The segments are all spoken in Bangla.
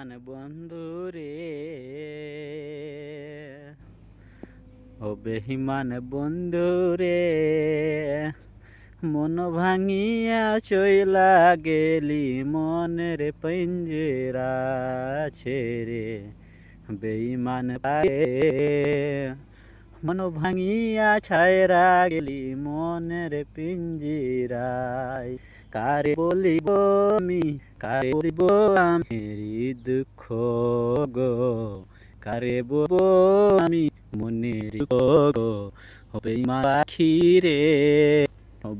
মানে বন্ধু রে, ও বেহিমান বন্ধু রে, মন ভাঙিয়া চইলা গেলি মনের পিঞ্জরা ছেড়ে। বেইমান মন ভাঙিয়া ছায়রা গেলি মনের পিঞ্জিরায়। কারে বলিব আমি, কারে বলিব আমি দুঃখ গো, কারে বলবো আমি মনের গো। বেঈমান পাখি রে,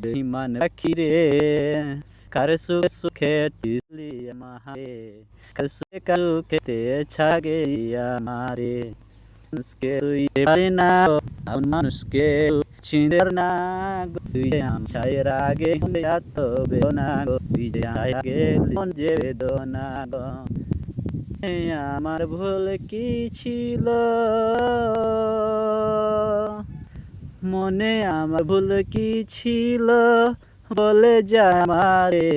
বেঈমান পাখি রে, কার সুখে সুখে দিলি আমারে, কার সুখে কালকেতে ছাগে আমারে। মানুষকে তুই পারে না, মানুষকে চিনের না গো, তুই যে আমছায়ের আগে এত বেদনা গো, তুই যে আগে মন যে বেদনা গো। আমার ভুল কি ছিল মনে, আমার ভুল কি ছিল বলে যা আমারে।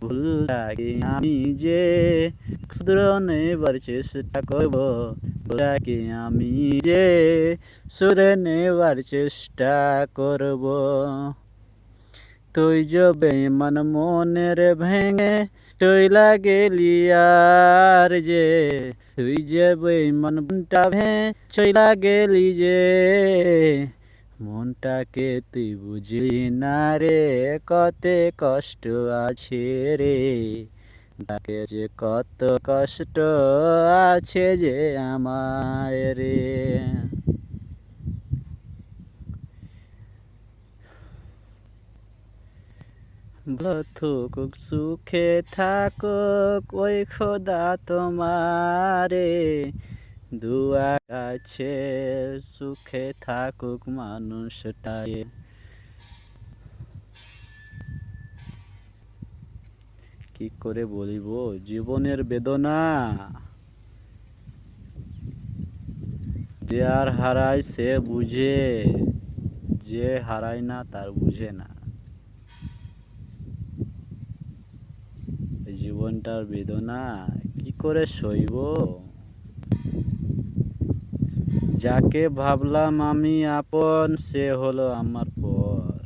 ভুলটাকে আমি যে শুধরে চেষ্টা করব, ভুলটাকে আমি যে শুধরে নেবার চেষ্টা করব। তুই যে বেঈমান মনের ভেঙে চইলা গেলি আর যে, তুই যে বেঈমান মনটা ভেঙে চইলা গেলি যে, মনটাকে তুই বুঝলি না রে, কত কষ্ট আছে রে, তাকে যে কত কষ্ট আছে যে আমার রে। ভালো থাকুক সুখে থাকুক ওই খোদা তোমারে, দুয়া আছে সুখে থাকুক মানুষটাই। কি করে বলিব জীবনের বেদনা, যে আর হারায় সে বুঝে, যে হারায় না তার বুঝে না। জীবনটার বেদনা কি করে সইব। যাকে ভাবলাম আমি আপন সে হলো আমার পর,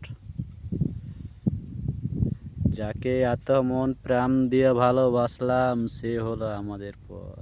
যাকে এত মন প্রাণ দিয়ে ভালোবাসলাম সে হলো আমাদের পর।